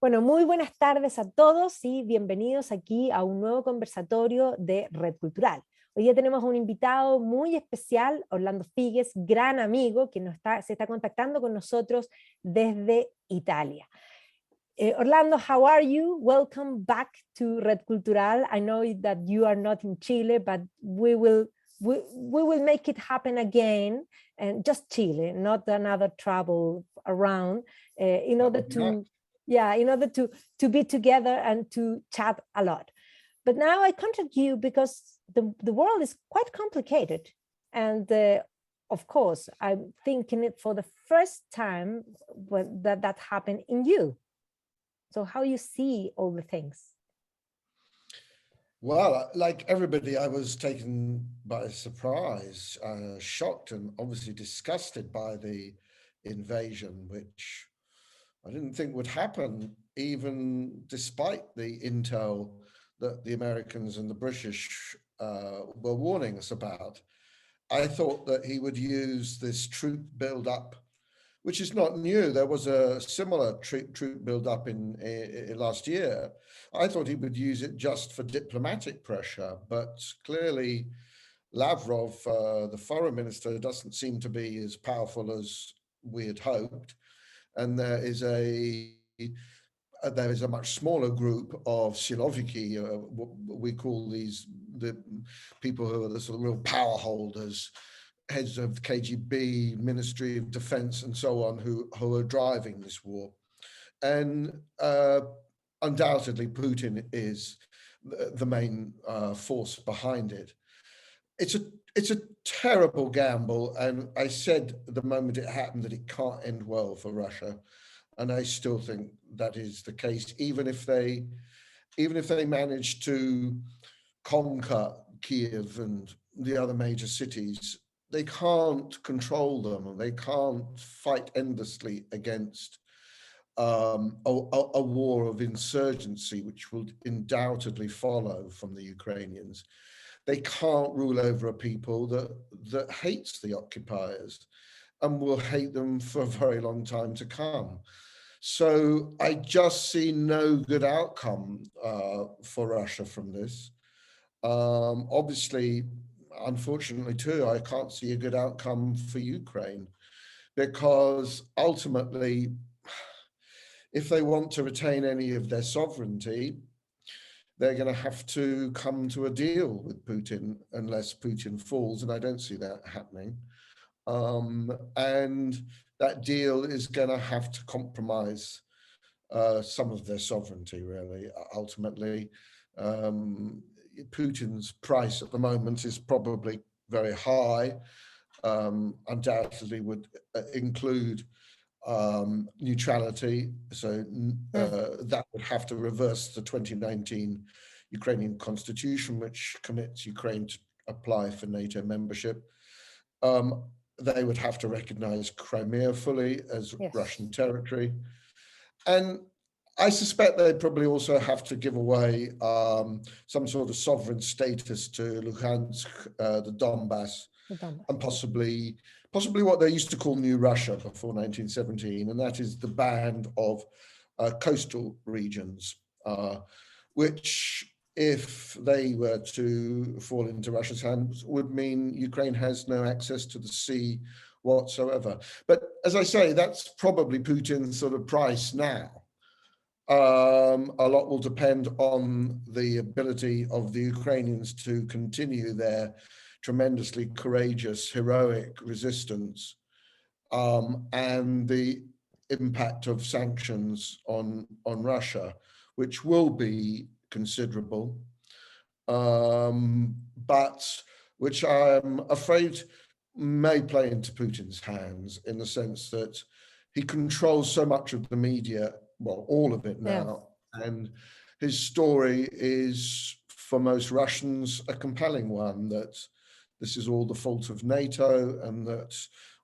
Bueno, muy buenas tardes a todos y bienvenidos aquí a un nuevo conversatorio de Red Cultural. Hoy día tenemos un invitado muy especial, Orlando Figues, gran amigo que se está contactando con nosotros desde Italia. Orlando, how are you? Welcome back to Red Cultural. I know that you are not in Chile, but we will make it happen again, and just Chile, not another travel around, in order to, to be together and to chat a lot. But now I contact you because the world is quite complicated, and of course, I'm thinking it for the first time when that happened in you. So how you see all the things? Well, like everybody, I was taken by surprise, shocked and obviously disgusted by the invasion, which I didn't think would happen, even despite the intel that the Americans and the British were warning us about. I thought that he would use this troop build-up, which is not new. There was a similar troop build-up in last year. I thought he would use it just for diplomatic pressure, but clearly Lavrov, the foreign minister, doesn't seem to be as powerful as we had hoped. And there is a much smaller group of siloviki, what we call the people who are the sort of real power holders, heads of the KGB, Ministry of Defense, and so on, who are driving this war. And undoubtedly, Putin is the main force behind it. It's a terrible gamble, and I said the moment it happened that it can't end well for Russia, and I still think that is the case. Even if they manage to conquer Kiev and the other major cities, they can't control them, and they can't fight endlessly against a war of insurgency, which will undoubtedly follow from the Ukrainians. They can't rule over a people that hates the occupiers and will hate them for a very long time to come. So I just see no good outcome for Russia from this. Obviously, unfortunately too, I can't see a good outcome for Ukraine, because ultimately, if they want to retain any of their sovereignty, they're going to have to come to a deal with Putin unless Putin falls, and I don't see that happening. And that deal is going to have to compromise some of their sovereignty, really, ultimately. Putin's price at the moment is probably very high, undoubtedly would include neutrality. So that would have to reverse the 2019 Ukrainian constitution, which commits Ukraine to apply for NATO membership. They would have to recognize Crimea fully as Russian territory. And I suspect they'd probably also have to give away some sort of sovereign status to Luhansk, the Donbass, and possibly what they used to call New Russia before 1917, and that is the band of coastal regions, which, if they were to fall into Russia's hands, would mean Ukraine has no access to the sea whatsoever. But as I say, that's probably Putin's sort of price now. A lot will depend on the ability of the Ukrainians to continue their tremendously courageous, heroic resistance, and the impact of sanctions on Russia, which will be considerable, but which I'm afraid may play into Putin's hands, in the sense that he controls so much of the media, well, all of it now, and his story is, for most Russians, a compelling one, that this is all the fault of NATO, and that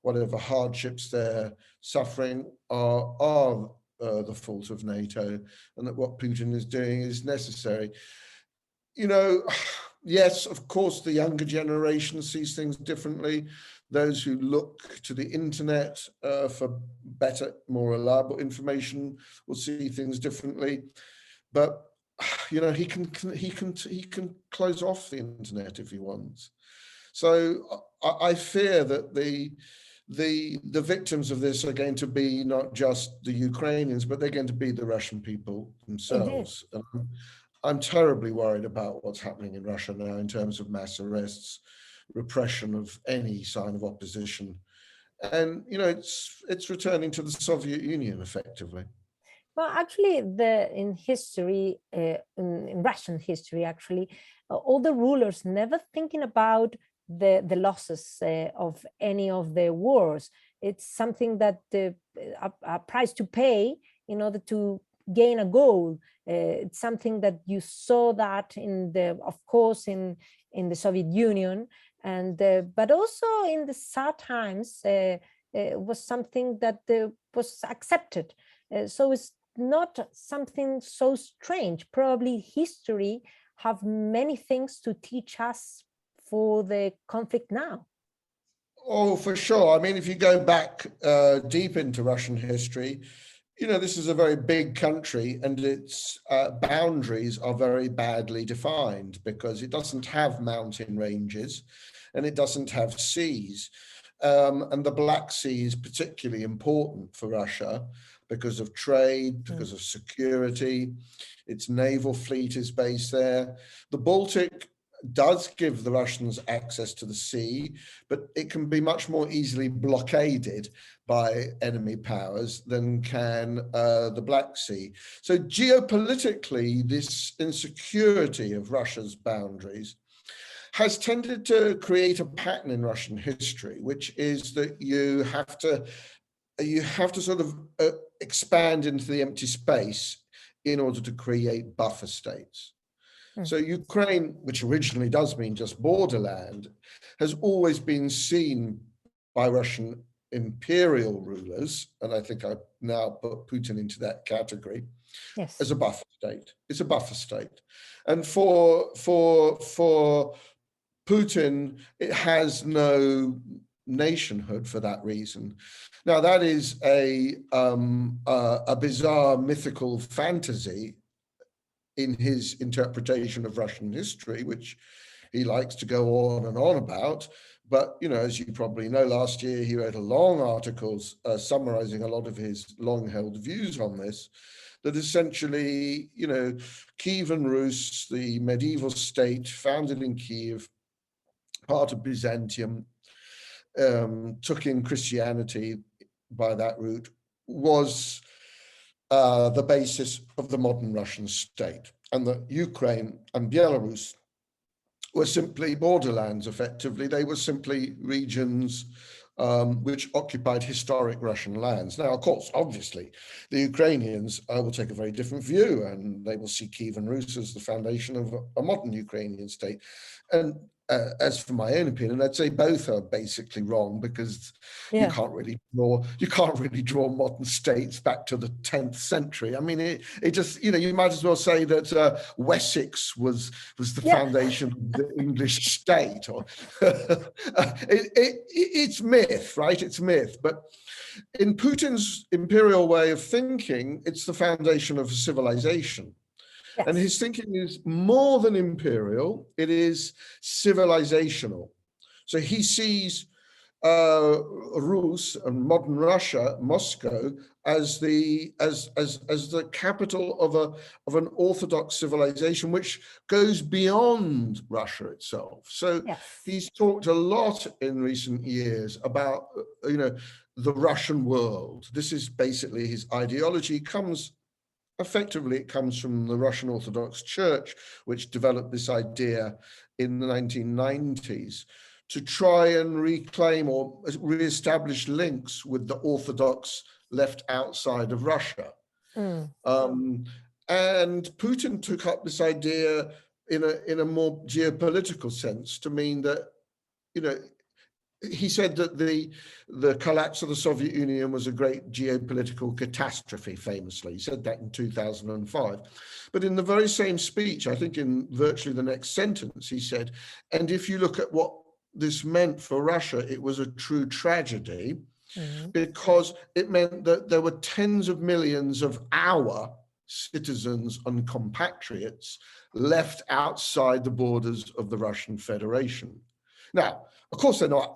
whatever hardships they're suffering are the fault of NATO, and that what Putin is doing is necessary. You know, yes, of course, the younger generation sees things differently. Those who look to the internet for better, more reliable information will see things differently. But you know, he can close off the internet if he wants. So I fear that the victims of this are going to be not just the Ukrainians, but they're going to be the Russian people Indeed. themselves. I'm terribly worried about what's happening in Russia now in terms of mass arrests, repression of any sign of opposition. And, you know, it's returning to the Soviet Union effectively. Well, actually, in history, in Russian history, actually, all the rulers never thinking about the losses of any of the wars. It's something that a price to pay in order to gain a goal. It's something that you saw that of course, in the Soviet Union, and but also in the sad times, was something that was accepted. So it's not something so strange. Probably history have many things to teach us for the conflict now. Oh, for sure. I mean, if you go back deep into Russian history, you know, this is a very big country and its boundaries are very badly defined because it doesn't have mountain ranges and it doesn't have seas. And the Black Sea is particularly important for Russia because of trade, because of security. Its naval fleet is based there. The Baltic does give the Russians access to the sea, but it can be much more easily blockaded by enemy powers than can the Black Sea. So geopolitically, this insecurity of Russia's boundaries has tended to create a pattern in Russian history, which is that you have to sort of expand into the empty space in order to create buffer states. So Ukraine, which originally does mean just borderland, has always been seen by Russian imperial rulers, and I think I now put Putin into that category, yes, as a buffer state. It's a buffer state. And for Putin, it has no nationhood for that reason. Now, that is a bizarre mythical fantasy in his interpretation of Russian history, which he likes to go on and on about. But, you know, as you probably know, last year he wrote a long articles summarizing a lot of his long-held views on this, that essentially, you know, Kievan Rus, the medieval state founded in Kiev, part of Byzantium, took in Christianity by that route, was the basis of the modern Russian state, and that Ukraine and Belarus were simply borderlands, effectively. They were simply regions which occupied historic Russian lands. Now, of course, obviously, the Ukrainians will take a very different view, and they will see Kievan Rus as the foundation of a modern Ukrainian state. And as for my own opinion, I'd say both are basically wrong, because you can't really draw modern states back to the 10th century. I mean, it just, you know, you might as well say that Wessex was the foundation of the English state. Or it's myth, right? It's myth. But in Putin's imperial way of thinking, it's the foundation of a civilization. Yes. And his thinking is more than imperial, it is civilizational. So he sees Rus and modern Russia, Moscow, as the capital of an Orthodox civilization which goes beyond Russia itself. So he's talked a lot in recent years about, you know, the Russian world. This is basically his ideology. Effectively, it comes from the Russian Orthodox Church, which developed this idea in the 1990s to try and reclaim or reestablish links with the Orthodox left outside of Russia. And Putin took up this idea in a more geopolitical sense, to mean that, you know, he said that the collapse of the Soviet Union was a great geopolitical catastrophe, famously. He said that in 2005. But in the very same speech, I think in virtually the next sentence, he said, and if you look at what this meant for Russia, it was a true tragedy, because it meant that there were tens of millions of our citizens and compatriots left outside the borders of the Russian Federation. Now, of course, they're not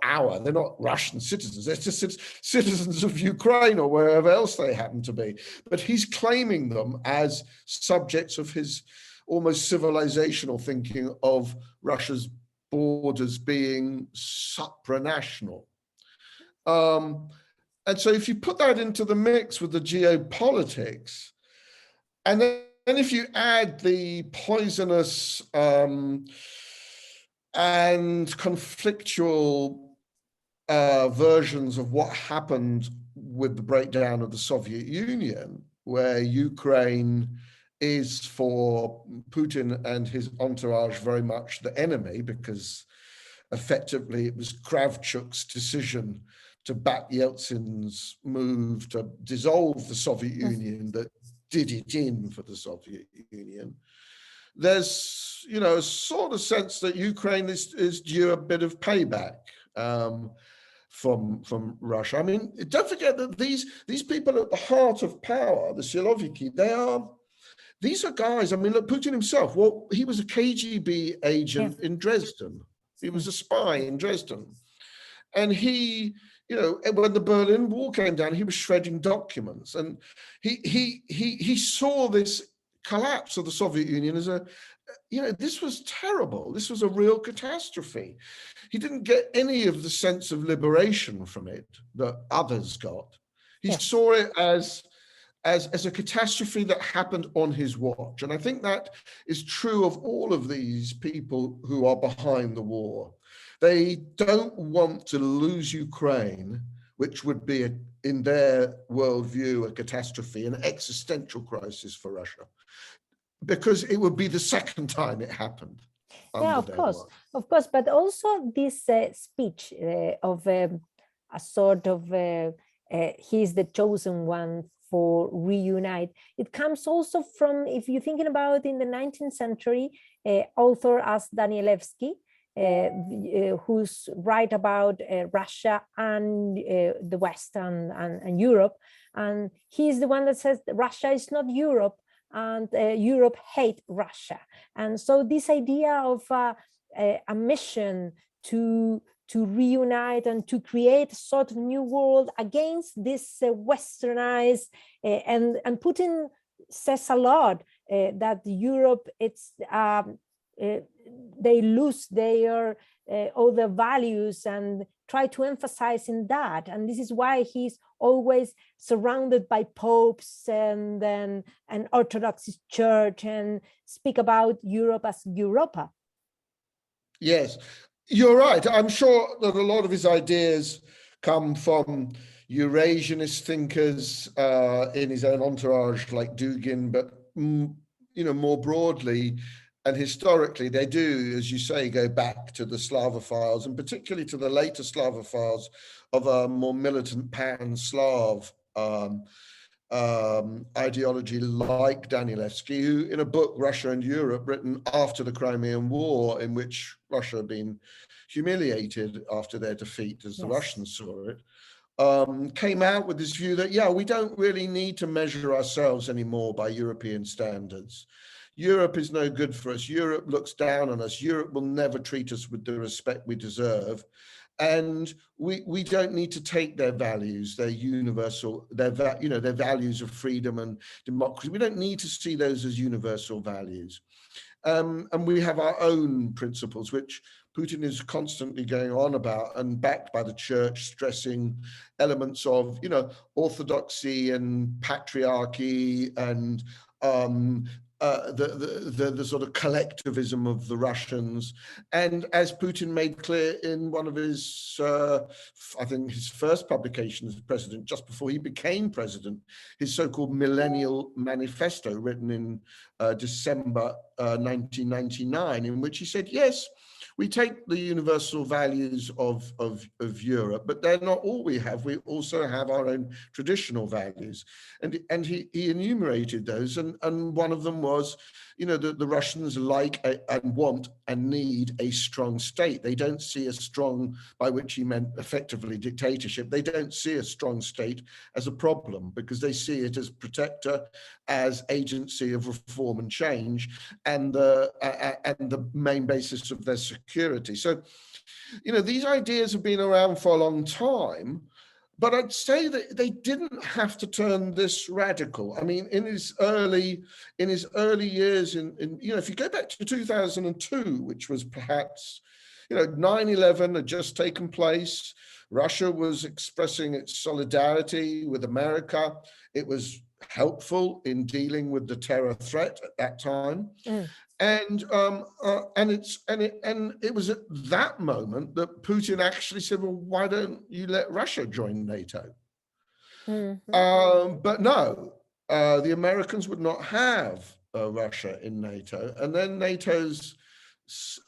Russian citizens. They're just citizens of Ukraine or wherever else they happen to be. But he's claiming them as subjects of his almost civilizational thinking of Russia's borders being supranational. And so if you put that into the mix with the geopolitics, and then if you add the poisonous and conflictual versions of what happened with the breakdown of the Soviet Union, where Ukraine is for Putin and his entourage very much the enemy, because effectively it was Kravchuk's decision to back Yeltsin's move to dissolve the Soviet Union that did it in for the Soviet Union. There's, a sort of sense that Ukraine is due a bit of payback from Russia. I mean, don't forget that these people at the heart of power, the Siloviki, these are guys, I mean, look, Putin himself, he was a KGB agent in Dresden. He was a spy in Dresden. And he, when the Berlin Wall came down, he was shredding documents. And he saw this collapse of the Soviet Union as this was terrible. This was a real catastrophe. He didn't get any of the sense of liberation from it that others got. He saw it as a catastrophe that happened on his watch. And I think that is true of all of these people who are behind the war. They don't want to lose Ukraine, which would be, in their worldview, a catastrophe, an existential crisis for Russia, because it would be the second time it happened. Yeah, of course. But also this speech of a sort of, he's the chosen one for reunite. It comes also from, if you're thinking about in the 19th century, author as Danielewski, who's write about Russia and the West and Europe. And he's the one that says Russia is not Europe, and Europe hate Russia. And so this idea of a mission to reunite and to create a sort of new world against this westernized, and Putin says a lot that Europe, it's they lose their all their values, and try to emphasize in that. And this is why he's always surrounded by popes and an Orthodox church, and speak about Europe as Europa. Yes, you're right. I'm sure that a lot of his ideas come from Eurasianist thinkers in his own entourage, like Dugin, but more broadly and historically, they do, as you say, go back to the Slavophiles, and particularly to the later Slavophiles of a more militant pan-Slav ideology, like Danielewski, who, in a book, Russia and Europe, written after the Crimean War, in which Russia had been humiliated after their defeat, as the Russians saw it, came out with this view that, we don't really need to measure ourselves anymore by European standards. Europe is no good for us. Europe looks down on us. Europe will never treat us with the respect we deserve. And we don't need to take their values, their universal, their values of freedom and democracy. We don't need to see those as universal values. And we have our own principles, which Putin is constantly going on about, and backed by the church, stressing elements of, orthodoxy and patriarchy and the sort of collectivism of the Russians. And as Putin made clear in one of his, I think his first publication as president, just before he became president, his so-called Millennial Manifesto, written in December 1999, in which he said, yes, we take the universal values of Europe, but they're not all we have. We also have our own traditional values. And he enumerated those, and one of them was, you know, the Russians like and want and need a strong state. They don't see a strong, by which he meant effectively dictatorship, they don't see a strong state as a problem, because they see it as protector, as agency of reform and change, and the main basis of their security. So, you know, these ideas have been around for a long time, but I'd say that they didn't have to turn this radical. I mean, in his early years, in you know, if you go back to 2002, which was perhaps, you know, 9/11 had just taken place. Russia was expressing its solidarity with America. It was helpful in dealing with the terror threat at that time. And it was at that moment that Putin actually said, well, why don't you let Russia join NATO? But no, the Americans would not have Russia in NATO. And then NATO's,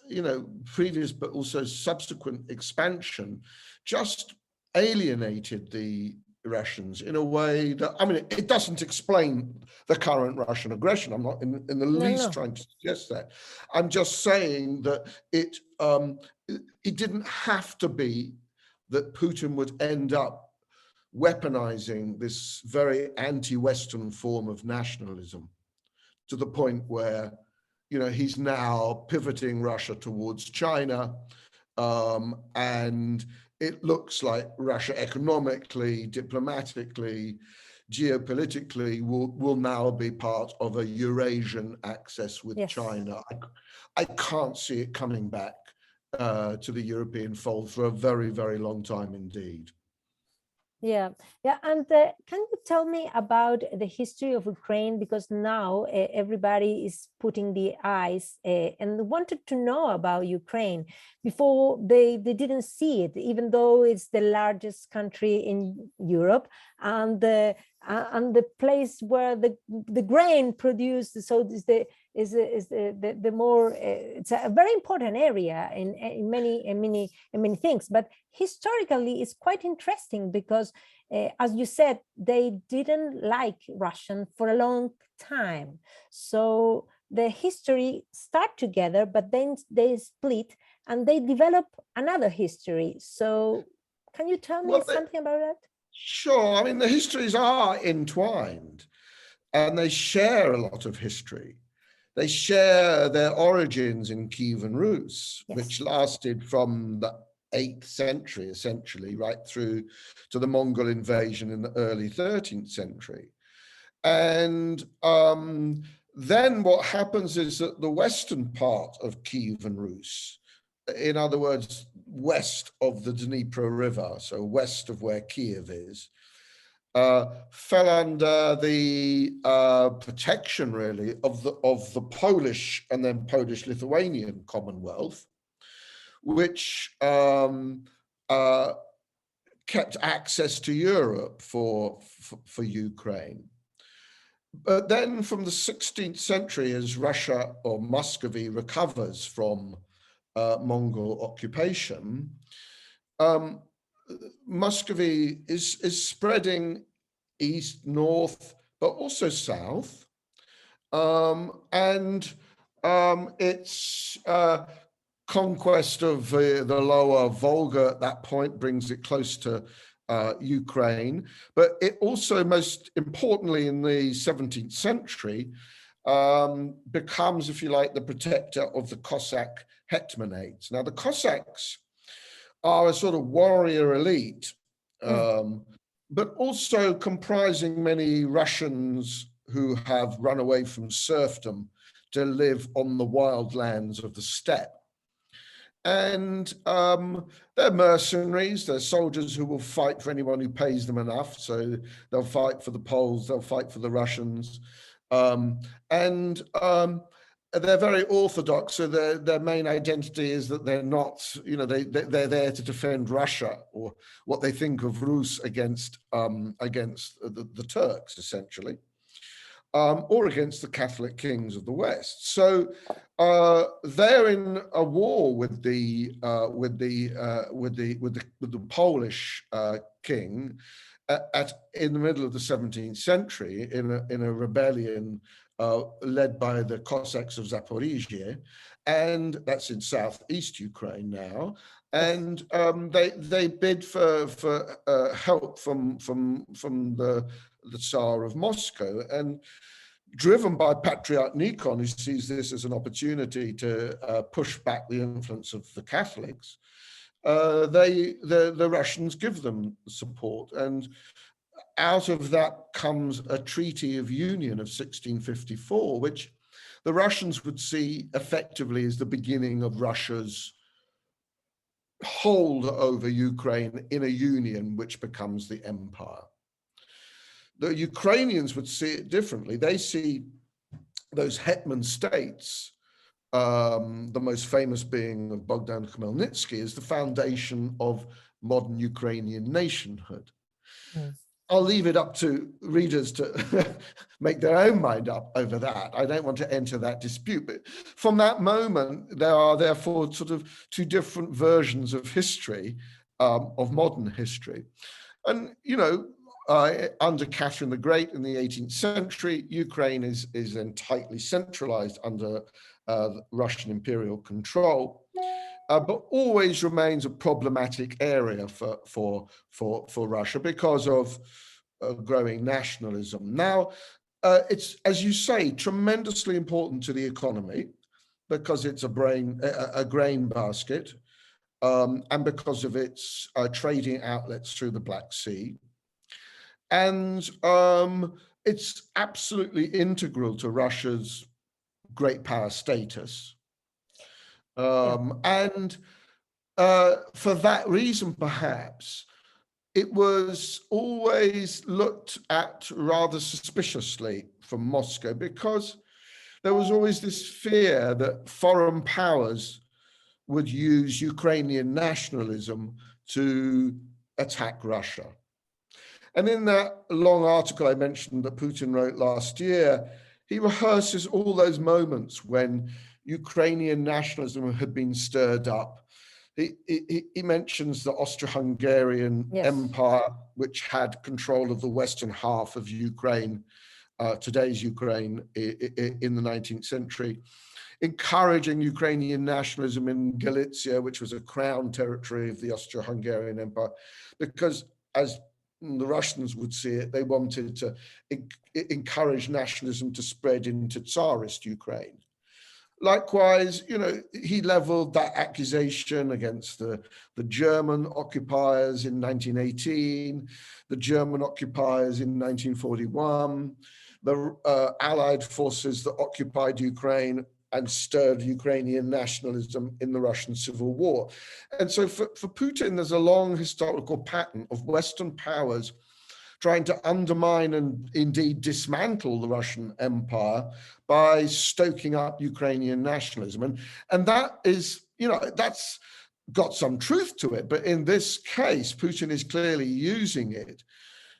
you know, previous but also subsequent expansion just alienated the Russians in a way that, I mean, it doesn't explain the current Russian aggression. I'm not in the least trying to suggest that. I'm just saying that it didn't have to be that Putin would end up weaponizing this very anti-Western form of nationalism to the point where, you know, he's now pivoting Russia towards China, and it looks like Russia economically, diplomatically, geopolitically will now be part of a Eurasian axis with China. I can't see it coming back to the European fold for a very, very long time indeed. Yeah, and can you tell me about the history of Ukraine? Because now everybody is putting the eyes and wanted to know about Ukraine. Before they didn't see it, even though it's the largest country in Europe and the place where the grain produced. So it's the more it's a very important area in many things. But historically, it's quite interesting because, as you said, they didn't like Russian for a long time. So the history start together, but then they split and they develop another history. So can you tell me something about that? Sure. I mean, the histories are entwined and they share a lot of history. They share their origins in Kievan Rus, which lasted from the 8th century, essentially, right through to the Mongol invasion in the early 13th century. And then what happens is that the western part of Kievan Rus, in other words, west of the Dnipro River, so west of where Kiev is, fell under the protection, really, of the Polish and then Polish-Lithuanian Commonwealth, which kept access to Europe for Ukraine. But then from the 16th century, as Russia or Muscovy recovers from Mongol occupation, Muscovy is spreading east, north, but also south. And its conquest of the lower Volga at that point brings it close to Ukraine. But it also, most importantly, in the 17th century, becomes, if you like, the protector of the Cossack hetmanates. Now, the Cossacks are a sort of warrior elite, but also comprising many Russians who have run away from serfdom to live on the wild lands of the steppe. And they're mercenaries, they're soldiers who will fight for anyone who pays them enough. So they'll fight for the Poles, they'll fight for the Russians. They're very orthodox, so their main identity is that they're not, you know, they're there to defend Russia, or what they think of Rus against the Turks, essentially. or against the Catholic kings of the West. So they're in a war with the Polish king in the middle of the 17th century in a rebellion led by the Cossacks of Zaporizhia, and that's in southeast Ukraine now. And they bid for help from the Tsar of Moscow, and driven by Patriarch Nikon, who sees this as an opportunity to push back the influence of the Catholics, the Russians give them support, and out of that comes a Treaty of Union of 1654, which the Russians would see effectively as the beginning of Russia's hold over Ukraine in a union which becomes the empire. The Ukrainians would see it differently. They see those hetman states, the most famous being of Bogdan Khmelnytsky, as the foundation of modern Ukrainian nationhood. Mm. I'll leave it up to readers to make their own mind up over that. I don't want to enter that dispute. But from that moment, there are therefore sort of two different versions of history, of modern history. And, you know, under Catherine the Great in the 18th century, Ukraine is then tightly centralized under Russian imperial control. But always remains a problematic area for Russia because of growing nationalism. Now, it's, as you say, tremendously important to the economy because it's a grain basket, and because of its trading outlets through the Black Sea. And it's absolutely integral to Russia's great power status. And for that reason, perhaps, it was always looked at rather suspiciously from Moscow because there was always this fear that foreign powers would use Ukrainian nationalism to attack Russia. And in that long article I mentioned that Putin wrote last year, he rehearses all those moments when Ukrainian nationalism had been stirred up. He mentions the Austro-Hungarian Empire, which had control of the western half of Ukraine, today's Ukraine, in the 19th century, encouraging Ukrainian nationalism in Galicia, which was a crown territory of the Austro-Hungarian Empire, because as the Russians would see it, they wanted to encourage nationalism to spread into Tsarist Ukraine. Likewise, you know, he leveled that accusation against the German occupiers in 1918, the German occupiers in 1941, the Allied forces that occupied Ukraine and stirred Ukrainian nationalism in the Russian Civil War. And so for Putin, there's a long historical pattern of Western powers trying to undermine and indeed dismantle the Russian Empire by stoking up Ukrainian nationalism. And that is, you know, that's got some truth to it. But in this case, Putin is clearly using it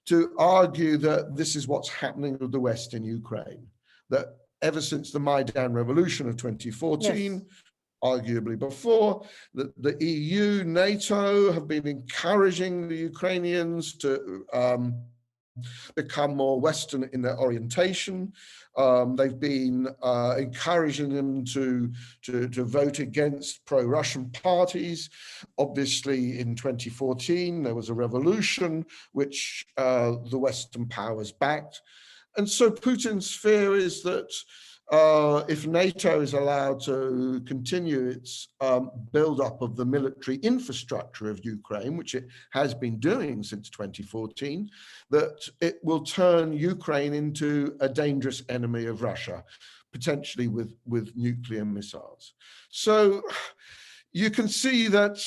to argue that this is what's happening with the West in Ukraine, that ever since the Maidan Revolution of 2014, arguably before, the EU, NATO have been encouraging the Ukrainians to become more Western in their orientation. They've been encouraging them to vote against pro-Russian parties. Obviously, in 2014, there was a revolution which the Western powers backed. And so Putin's fear is that if NATO is allowed to continue its buildup of the military infrastructure of Ukraine, which it has been doing since 2014, that it will turn Ukraine into a dangerous enemy of Russia, potentially with nuclear missiles. So you can see that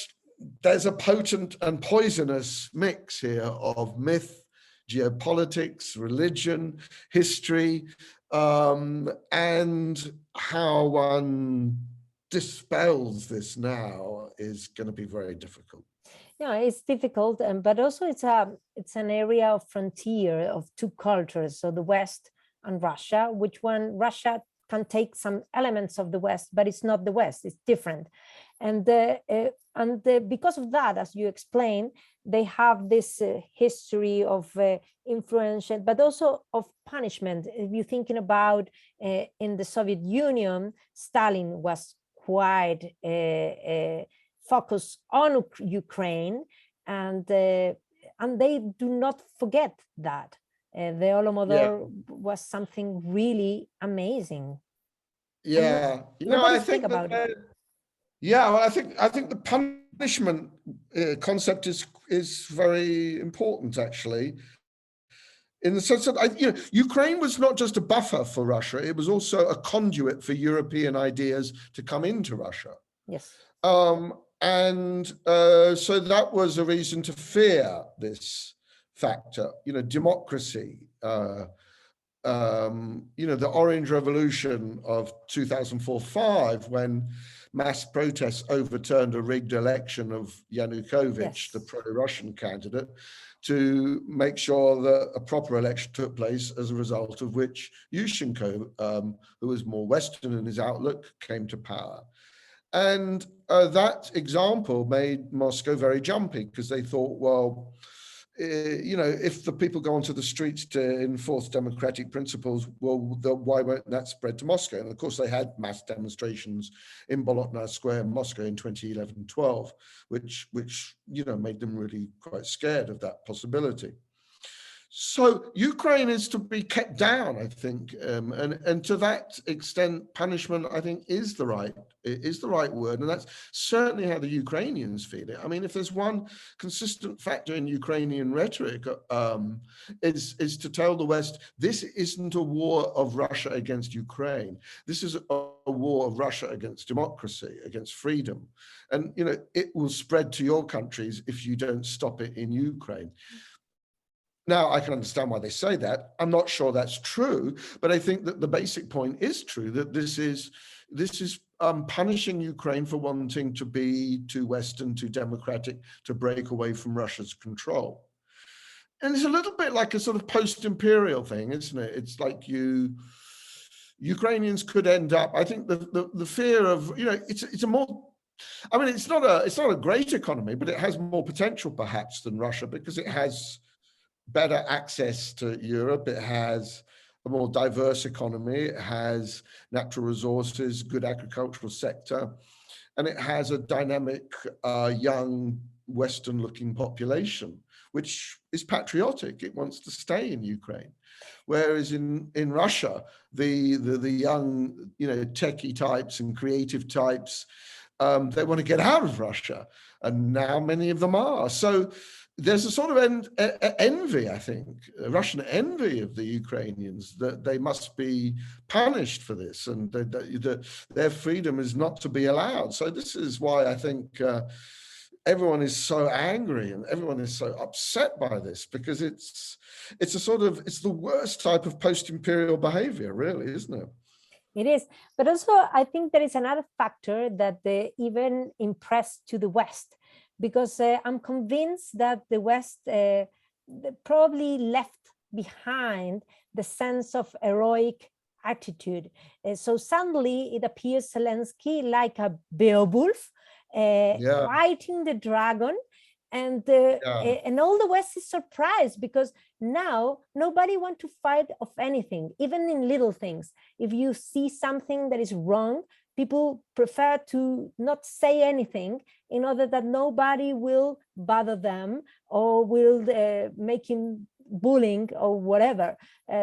there's a potent and poisonous mix here of myth, geopolitics, religion, history, and how one dispels this now is going to be very difficult. Yeah, it's difficult, but also it's an area of frontier of two cultures. So the West and Russia, which one Russia can take some elements of the West, but it's not the West, it's different. And because of that, as you explained, they have this history of influence, but also of punishment. If you're thinking about in the Soviet Union, Stalin was quite focused on Ukraine, and they do not forget that. The Holodomor was something really amazing. Yeah, I think about it. Yeah, well, I think the punishment concept is very important, actually, in the sense that Ukraine was not just a buffer for Russia; it was also a conduit for European ideas to come into Russia. Yes. And so that was a reason to fear this factor. Democracy. The Orange Revolution of 2004-5, when mass protests overturned a rigged election of Yanukovych, yes, the pro-Russian candidate, to make sure that a proper election took place, as a result of which Yushchenko, who was more Western in his outlook, came to power. And that example made Moscow very jumpy, because they thought, well, if the people go onto the streets to enforce democratic principles, well, why won't that spread to Moscow? And of course, they had mass demonstrations in Bolotnaya Square in Moscow in 2011-12, which made them really quite scared of that possibility. So Ukraine is to be kept down, I think, and to that extent, punishment, I think, is the right word, and that's certainly how the Ukrainians feel it. I mean, if there's one consistent factor in Ukrainian rhetoric, is to tell the West, this isn't a war of Russia against Ukraine. This is a war of Russia against democracy, against freedom, and it will spread to your countries if you don't stop it in Ukraine. Now, I can understand why they say that. I'm not sure that's true, but I think that the basic point is true, that this is punishing Ukraine for wanting to be too Western, too democratic, to break away from Russia's control. And it's a little bit like a sort of post-imperial thing, isn't it? It's like Ukrainians could end up, I think the fear of, it's a more, I mean, it's not a great economy, but it has more potential perhaps than Russia, because it has better access to Europe. It has a more diverse economy. It has natural resources, good agricultural sector, and it has a dynamic, young, Western-looking population, which is patriotic. It wants to stay in Ukraine. Whereas in Russia, the young, techie types and creative types, they want to get out of Russia, and now many of them are. So there's a sort of envy, I think, Russian envy of the Ukrainians, that they must be punished for this, and that their freedom is not to be allowed. So this is why I think everyone is so angry and everyone is so upset by this, because it's the worst type of post-imperial behavior, really, isn't it? It is, but also I think there is another factor that they even impressed to the West, because I'm convinced that the West probably left behind the sense of heroic attitude. So suddenly it appears Zelensky like a Beowulf fighting the dragon, and all the West is surprised, because now nobody wants to fight of anything, even in little things. If you see something that is wrong, people prefer to not say anything in order that nobody will bother them or will make him bullying or whatever.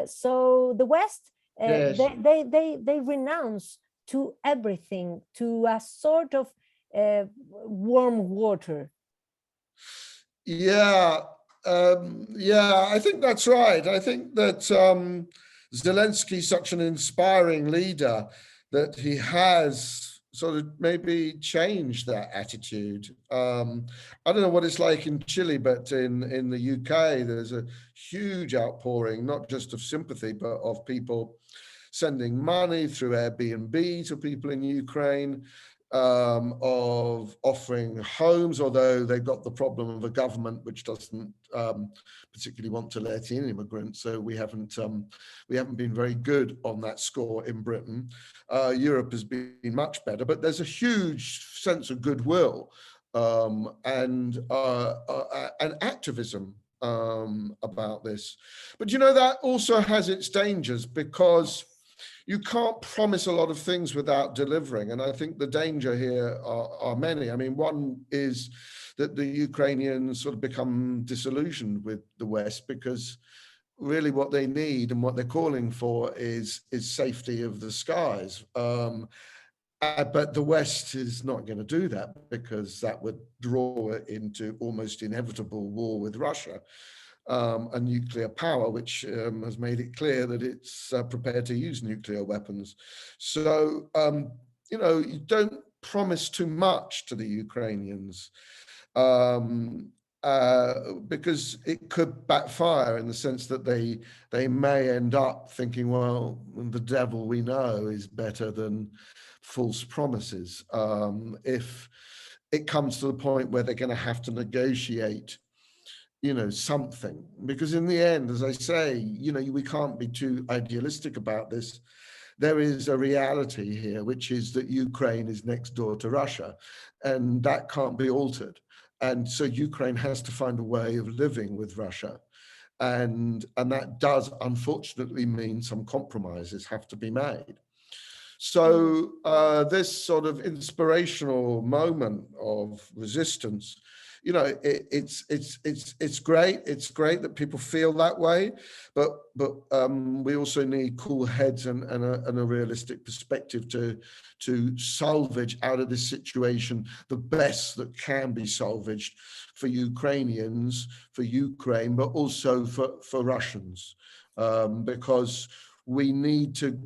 So the West, they renounce to everything, to a sort of warm water. Yeah, I think that's right. I think that Zelensky is such an inspiring leader that he has sort of maybe changed that attitude. I don't know what it's like in Chile, but in the UK, there's a huge outpouring, not just of sympathy, but of people sending money through Airbnb to people in Ukraine. of offering homes, although they've got the problem of a government which doesn't particularly want to let in immigrants. So we haven't been very good on that score in Britain. Europe has been much better, but there's a huge sense of goodwill and activism about this. But you know, that also has its dangers, because you can't promise a lot of things without delivering. And I think the danger here are many. I mean, one is that the Ukrainians sort of become disillusioned with the West, because really what they need and what they're calling for is safety of the skies. But the West is not going to do that, because that would draw it into almost inevitable war with Russia. A nuclear power, which has made it clear that it's prepared to use nuclear weapons. So, you know, you don't promise too much to the Ukrainians, because it could backfire, in the sense that they may end up thinking, well, the devil we know is better than false promises. If it comes to the point where they're going to have to negotiate, you know, something, because in the end, as I say, you know, we can't be too idealistic about this. There is a reality here, which is that Ukraine is next door to Russia, and that can't be altered. And so Ukraine has to find a way of living with Russia. And that does unfortunately mean some compromises have to be made. So this sort of inspirational moment of resistance, you know, it's great. It's great that people feel that way, but we also need cool heads and a realistic perspective to salvage out of this situation the best that can be salvaged for Ukrainians, for Ukraine, but also for Russians, because we need to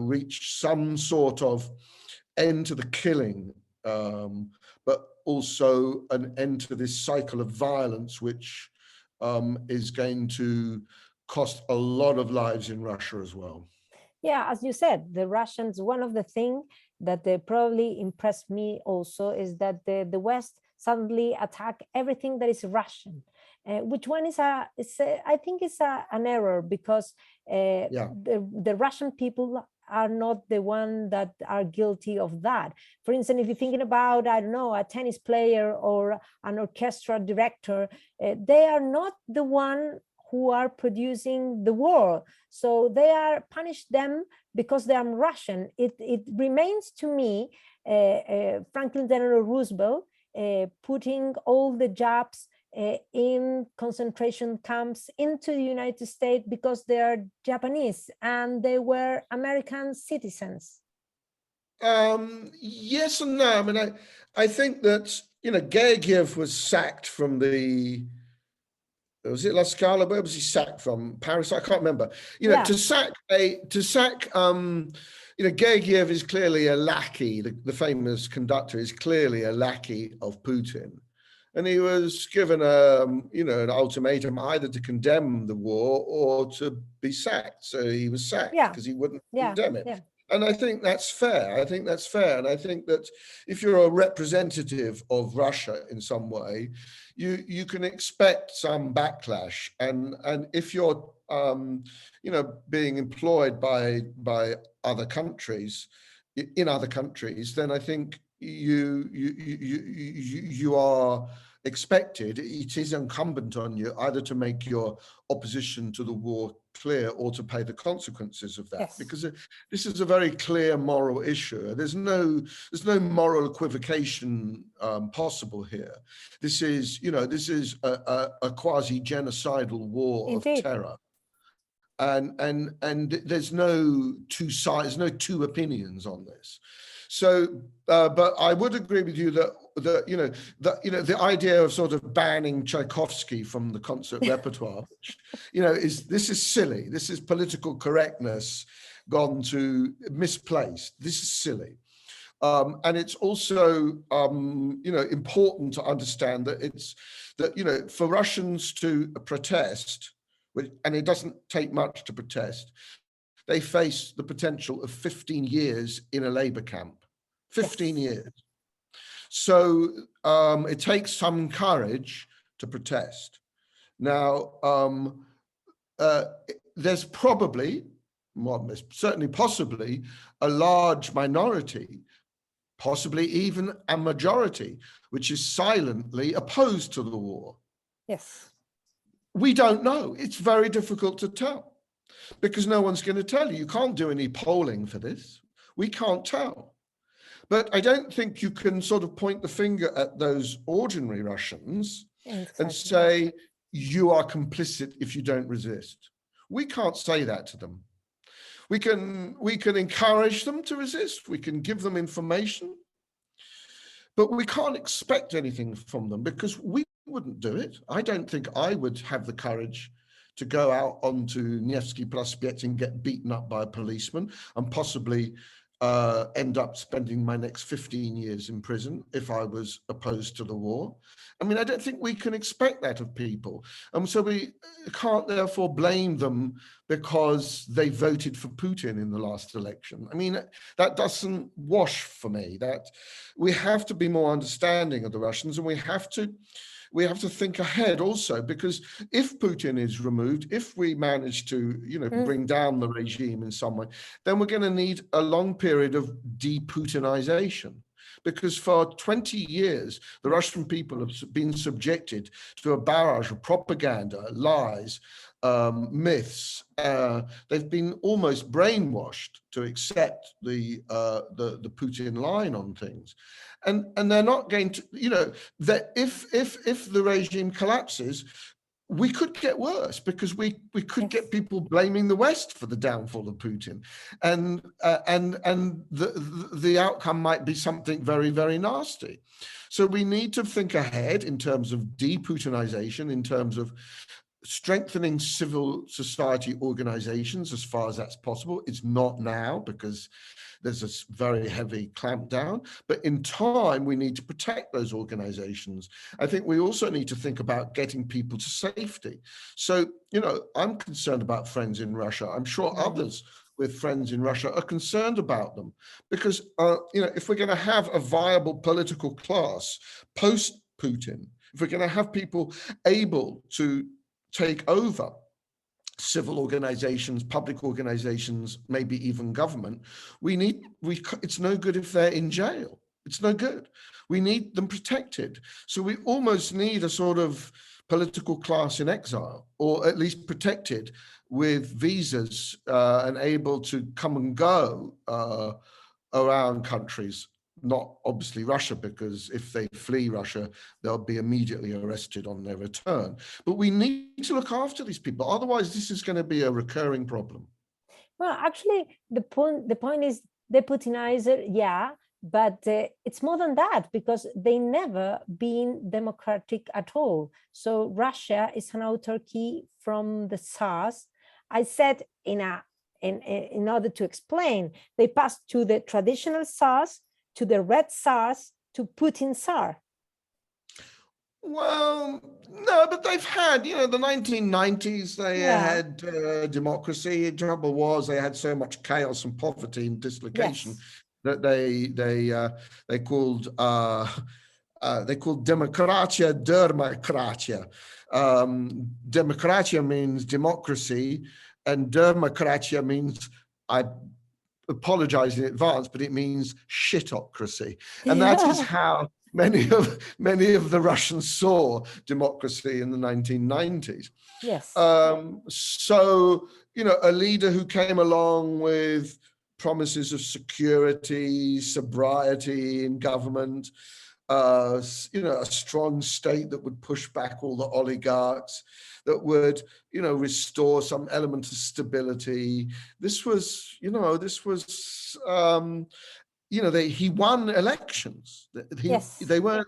reach some sort of end to the killing, but also an end to this cycle of violence, which is going to cost a lot of lives in Russia as well. Yeah, as you said, the Russians, one of the things that they probably impressed me also is that the West suddenly attack everything that is Russian. Which one is I think it's an error, because the Russian people are not the one that are guilty of that. For instance, if you're thinking about, I don't know, a tennis player or an orchestra director, they are not the one who are producing the war. So they are punish them because they are Russian. It remains to me Franklin Delano Roosevelt putting all the Japs in concentration camps into the United States because they are Japanese and they were American citizens. Yes and no. I mean, I think that, you know, Gergiev was sacked from was it La Scala? Where was he sacked from? Paris? I can't remember. You know, to sack, you know, Gergiev is clearly a lackey. The famous conductor is clearly a lackey of Putin. And he was given you know, an ultimatum either to condemn the war or to be sacked. So he was sacked because he wouldn't condemn it. Yeah. And I think that's fair. I think that's fair. And I think that if you're a representative of Russia in some way, you can expect some backlash. And if you're you know, being employed by other countries, in other countries, then I think you are expected, it is incumbent on you either to make your opposition to the war clear or to pay the consequences of that. Yes. Because this is a very clear moral issue. There's no moral equivocation possible here. This is, you know, this is a quasi-genocidal war of terror. And there's no two sides, no two opinions on this. So, but I would agree with you that the idea of sort of banning Tchaikovsky from the concert repertoire, which, you know, this is silly. This is political correctness gone to misplaced. This is silly. And it's also, you know, important to understand that you know, for Russians to protest, and it doesn't take much to protest, they face the potential of 15 years in a labor camp. 15 years. So it takes some courage to protest. Now, there's probably, well, certainly possibly, a large minority, possibly even a majority, which is silently opposed to the war. Yes. We don't know. It's very difficult to tell because no one's going to tell you. You can't do any polling for this. We can't tell. But I don't think you can sort of point the finger at those ordinary Russians and say, you are complicit if you don't resist. We can't say that to them. We can encourage them to resist. We can give them information, but we can't expect anything from them because we wouldn't do it. I don't think I would have the courage to go out onto Nevsky Prospect and get beaten up by a policeman and possibly end up spending my next 15 years in prison if I was opposed to the war. I mean, I don't think we can expect that of people. So we can't therefore blame them because they voted for Putin in the last election. I mean, that doesn't wash for me. That we have to be more understanding of the Russians, and we have to think ahead also, because if Putin is removed, if we manage to, bring down the regime in some way, then we're going to need a long period of de-Putinization. Because for 20 years, the Russian people have been subjected to a barrage of propaganda, lies, myths. They've been almost brainwashed to accept the Putin line on things. And they're not going to, that if the regime collapses, we could get worse because we could get people blaming the West for the downfall of Putin, and the outcome might be something very, very nasty. So we need to think ahead in terms of de-Putinization, in terms of strengthening civil society organizations as far as that's possible. It's not now because there's a very heavy clampdown, but in time we need to protect those organizations. I think we also need to think about getting people to safety. So, I'm concerned about friends in Russia. I'm sure others with friends in Russia are concerned about them because, if we're going to have a viable political class post-Putin, if we're going to have people able to take over civil organizations, public organizations, maybe even government, it's no good if they're in jail. It's no good. We need them protected. So we almost need a sort of political class in exile, or at least protected with visas and able to come and go around countries. Not obviously Russia, because if they flee Russia, they'll be immediately arrested on their return. But we need to look after these people. Otherwise, this is going to be a recurring problem. Well, actually, the point is deputinizer, yeah, but it's more than that, because they never been democratic at all. So Russia is an autarky from the Tsars. I said in order to explain, they passed to the traditional Tsars, to the Red Tsars, to Putin Tsar. Well, no, but they've had, the 1990s, they had democracy. The trouble was they had so much chaos and poverty and dislocation that they called democratia dermocratia. Democratia means democracy, and dermocratia means, I apologize in advance, but it means shitocracy. And that is how many of the Russians saw democracy in the 1990s. Yes. So, a leader who came along with promises of security, sobriety in government, a strong state that would push back all the oligarchs, that would, restore some element of stability. This was, he won elections. They weren't,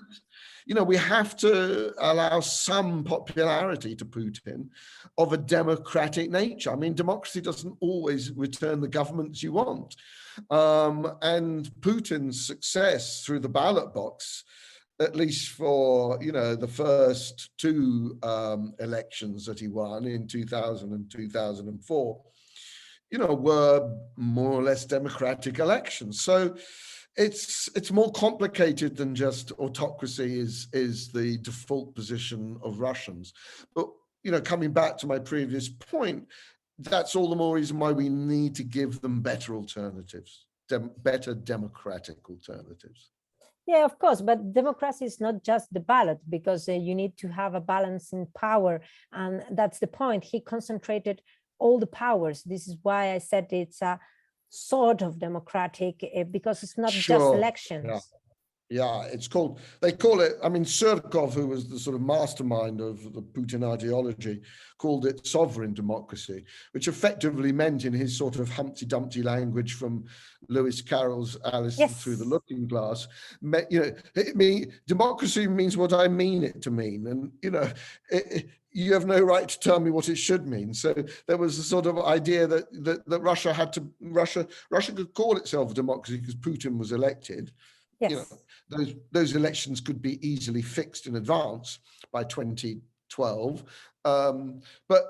we have to allow some popularity to Putin of a democratic nature. I mean, democracy doesn't always return the governments you want. And Putin's success through the ballot box, at least for, the first two elections that he won in 2000 and 2004, were more or less democratic elections. So it's more complicated than just autocracy is the default position of Russians. But, coming back to my previous point, that's all the more reason why we need to give them better alternatives, better democratic alternatives. Yeah, of course, but democracy is not just the ballot, because you need to have a balance in power, and that's the point. He concentrated all the powers. This is why I said it's a sort of democratic, because it's not just elections. Yeah, they call it, Surkov, who was the sort of mastermind of the Putin ideology, called it sovereign democracy, which effectively meant, in his sort of Humpty Dumpty language from Lewis Carroll's Alice Through the Looking Glass, democracy means what I mean it to mean. And, you have no right to tell me what it should mean. So there was a sort of idea that Russia could call itself a democracy because Putin was elected. Yes. Those elections could be easily fixed in advance by 2012. But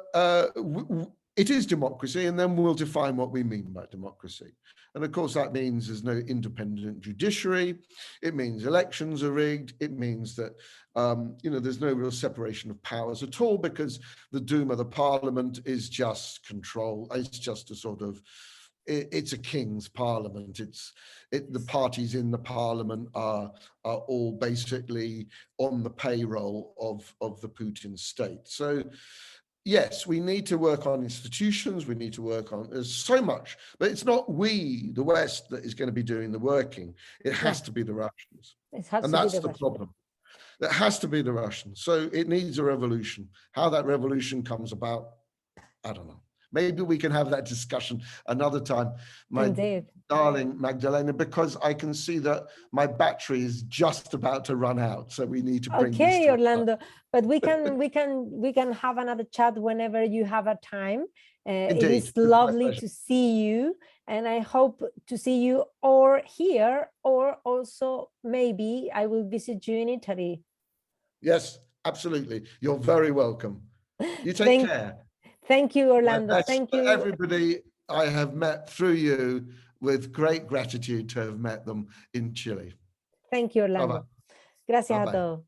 it is democracy, and then we'll define what we mean by democracy. And of course, that means there's no independent judiciary. It means elections are rigged. It means that, there's no real separation of powers at all, because the Duma, the parliament, is just control. It's just a sort of, it's a king's parliament. The parties in the parliament are all basically on the payroll of the Putin state. So yes, we need to work on institutions. We need to work on, there's so much, but it's not we, the West, that is going to be doing the working. It has to be the Russians. And that's the problem. It has to be the Russians. So it needs a revolution. How that revolution comes about, I don't know. Maybe we can have that discussion another time, my darling Magdalena, because I can see that my battery is just about to run out. So we need to bring this to Orlando, but we can have another chat whenever you have a time. It is lovely to see you, and I hope to see you or here, or also maybe I will visit you in Italy. Yes, absolutely. You're very welcome. You take care. Thank you, Orlando. Thank you, everybody I have met through you, with great gratitude to have met them in Chile. Thank you, Orlando. Bye-bye. Gracias Bye-bye. a todos.